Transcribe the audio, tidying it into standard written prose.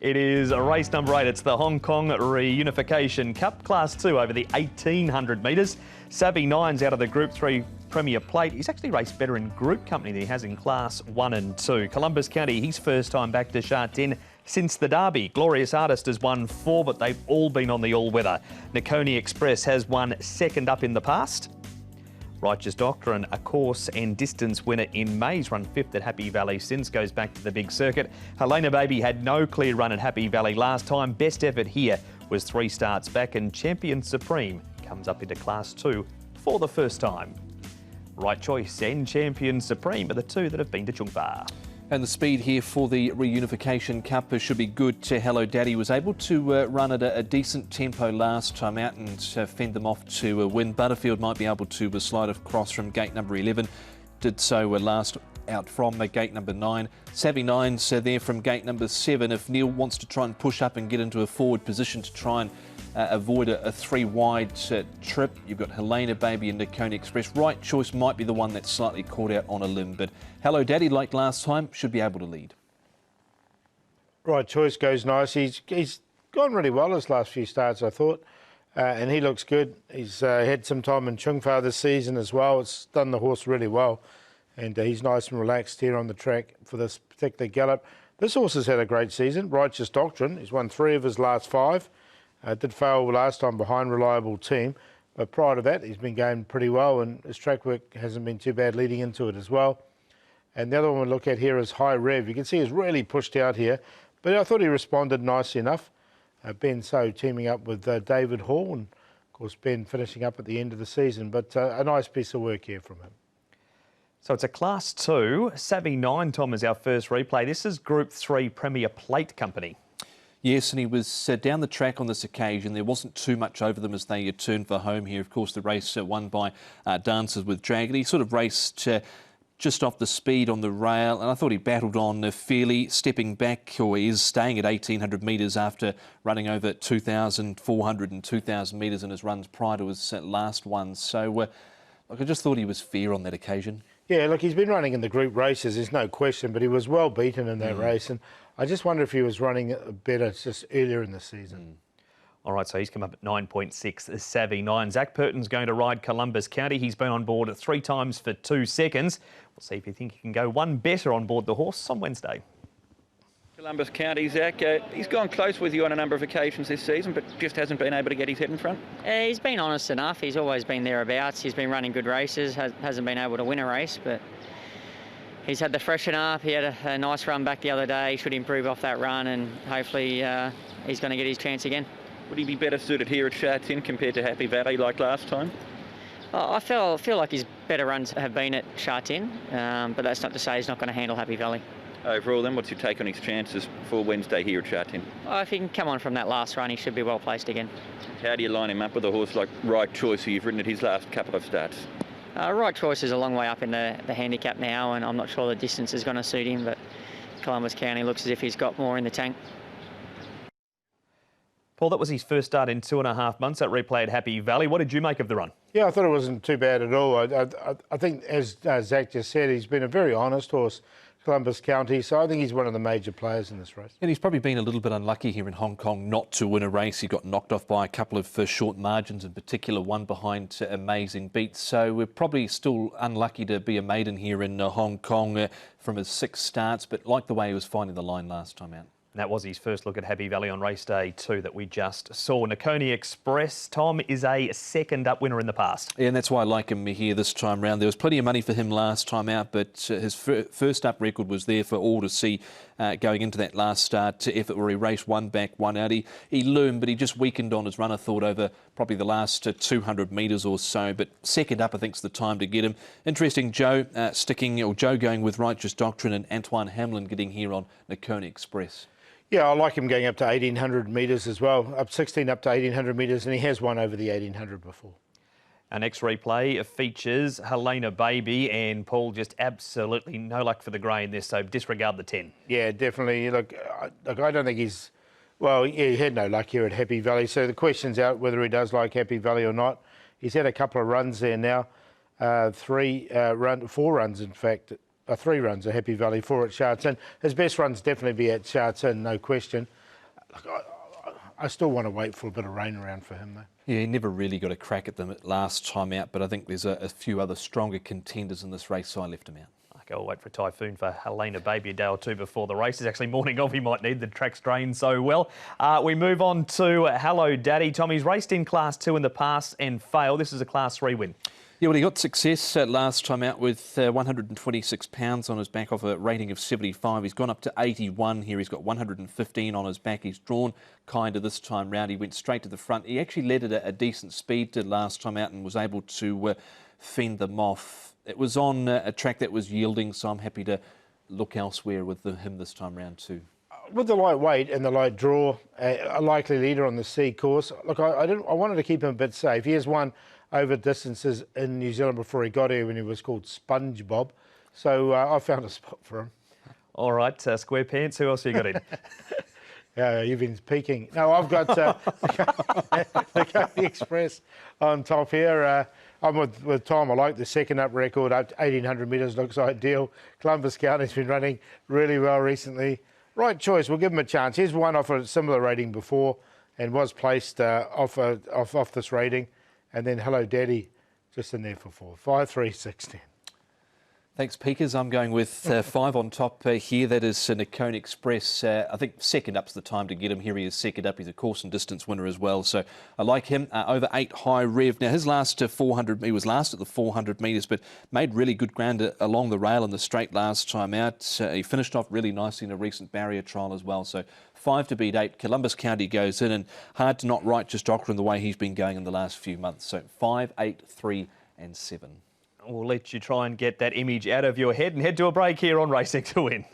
It is race number 8. It's the Hong Kong Reunification Cup, Class 2 over the 1800 metres. Savvy Nine's out of the Group 3 Premier Plate. He's actually raced better in Group Company than he has in Class 1 and 2. Columbus County, his first time back to Sha Tin since the Derby. Glorious Artist has won 4, but they've all been on the all-weather. Nakoni Express has won second up in the past. Righteous Doctrine, a course and distance winner in May's run 5th at Happy Valley since, goes back to the big circuit. Helena Baby had no clear run at Happy Valley last time. Best effort here was 3 starts back, and Champion Supreme comes up into Class 2 for the first time. Right Choice and Champion Supreme are the 2 that have been to Chungpa. And the speed here for the Reunification Cup should be good. Hello Daddy was able to run at a decent tempo last time out and fend them off to win. Butterfield might be able to slide across from gate number 11. Did so last out from gate number 9. Savvy Nine's there from gate number 7. If Neil wants to try and push up and get into a forward position to try and avoid a 3-wide trip, you've got Helena Baby and Nakoni Express. Right Choice might be the one that's slightly caught out on a limb, but Hello Daddy, like last time, should be able to lead. Right Choice goes nice. He's gone really well his last few starts, I thought, and he looks good. He's had some time in Chungpa this season as well. It's done the horse really well, and he's nice and relaxed here on the track for this particular gallop. This horse has had a great season. Righteous Doctrine, he's won 3 of his last 5. Did fail last time behind Reliable Team, but prior to that he's been going pretty well, and his track work hasn't been too bad leading into it as well. And the other one we look at here is High Rev. You can see he's really pushed out here, but I thought he responded nicely enough. Ben So teaming up with David Hall, and of course Ben finishing up at the end of the season, but a nice piece of work here from him. So it's a Class 2. Savvy Nine, Tom, is our first replay. This is Group 3 Premier Plate Company. Yes, and he was down the track on this occasion. There wasn't too much over them as they turned for home here. Of course, the race won by Dancers with Dragon. He sort of raced just off the speed on the rail, and I thought he battled on fairly, stepping back, or he is staying at 1800 metres after running over 2,400 and 2,000 metres in his runs prior to his last one. So, look, I just thought he was fair on that occasion. Yeah, look, he's been running in the group races, there's no question, but he was well beaten in that race, and I just wonder if he was running better just earlier in the season. All right, so he's come up at 9.6, Savvy Nine. Zach Purton's going to ride Columbus County. He's been on board 3 times for 2 seconds. We'll see if you think he can go one better on board the horse on Wednesday. Columbus County, Zach, he's gone close with you on a number of occasions this season, but just hasn't been able to get his head in front. He's been honest enough. He's always been thereabouts. He's been running good races, hasn't been able to win a race, but he's had the freshen up. He had a nice run back the other day. He should improve off that run, and hopefully he's going to get his chance again. Would he be better suited here at Sha Tin compared to Happy Valley like last time? I feel like his better runs have been at Sha Tin, but that's not to say he's not going to handle Happy Valley. Overall then, what's your take on his chances for Wednesday here at Sha Tin? If he can come on from that last run, he should be well placed again. How do you line him up with a horse like Right Choice, who you've ridden at his last couple of starts? Right Choice is a long way up in the handicap now, and I'm not sure the distance is going to suit him, but Columbus County looks as if he's got more in the tank. Paul, that was his first start in 2.5 months. That replay at Happy Valley. What did you make of the run? Yeah, I thought it wasn't too bad at all. I think, as Zach just said, he's been a very honest horse, Columbus County, so I think he's one of the major players in this race. And he's probably been a little bit unlucky here in Hong Kong not to win a race. He got knocked off by a couple of short margins, in particular one behind Amazing Beats. So we're probably still unlucky to be a maiden here in Hong Kong from his 6 starts, but like the way he was finding the line last time out. That was his first look at Happy Valley on race day 2 that we just saw. Nakoni Express, Tom, is a second up winner in the past. Yeah, and that's why I like him here this time round. There was plenty of money for him last time out, but his first up record was there for all to see going into that last start effort where he raced 1 back, 1 out. He loomed, but he just weakened on his run, I thought, over probably the last 200 metres or so. But second up, I think, is the time to get him. Interesting, Joe going with Righteous Doctrine, and Antoine Hamlin getting here on Nakoni Express. Yeah, I like him going up to 1,800 metres as well, up 16 up to 1,800 metres, and he has won over the 1,800 before. Our next replay features Helena Baby, and Paul, just absolutely no luck for the grey in this, so disregard the 10. Yeah, definitely. Look, I don't think he's... Well, yeah, he had no luck here at Happy Valley, so the question's out whether he does like Happy Valley or not. He's had a couple of runs there now, 4 runs, in fact, 3 runs at Happy Valley, 4 at Sha Tin. His best runs definitely be at Sha Tin, no question. I still want to wait for a bit of rain around for him, though. Yeah, he never really got a crack at them last time out, but I think there's a few other stronger contenders in this race, so I left him out. I'll wait for a typhoon for Helena Baby a day or two before the race. It's actually morning of. He might need the track's drained so well. We move on to Hello Daddy. Tommy's raced in Class 2 in the past and failed. This is a Class 3 win. Yeah, well, he got success last time out with 126 pounds on his back off a rating of 75. He's gone up to 81 here. He's got 115 on his back. He's drawn kind of this time round. He went straight to the front. He actually led at a decent speed last time out and was able to fend them off. It was on a track that was yielding, so I'm happy to look elsewhere with him this time round too. With the light weight and the light draw, a likely leader on the C course. Look, I wanted to keep him a bit safe. He has won over distances in New Zealand before he got here when he was called SpongeBob. So I found a spot for him. All right, Square Pants, who else have you got in? Yeah, you've been peeking. No, I've got the Coney Express on top here. I'm with Tom. I like the second up record, up to 1,800 metres, looks ideal. Columbus County's been running really well recently. Right choice, we'll give him a chance. He's won off a similar rating before and was placed off this rating. And then Hello Daddy, just in there for 4. 5, 3, 6, 10. Thanks, Peekers. I'm going with 5 on top here. That is Coney Express. I think second up's the time to get him. Here he is second up. He's a course and distance winner as well. So I like him. Over 8 high rev. Now his last 400, he was last at the 400 metres, but made really good ground along the rail in the straight last time out. He finished off really nicely in a recent barrier trial as well. So 5 to beat 8. Columbus County goes in, and hard to not write just Doctor in the way he's been going in the last few months. So 5, 8, 3 and 7. We'll let you try and get that image out of your head and head to a break here on Racing to Win.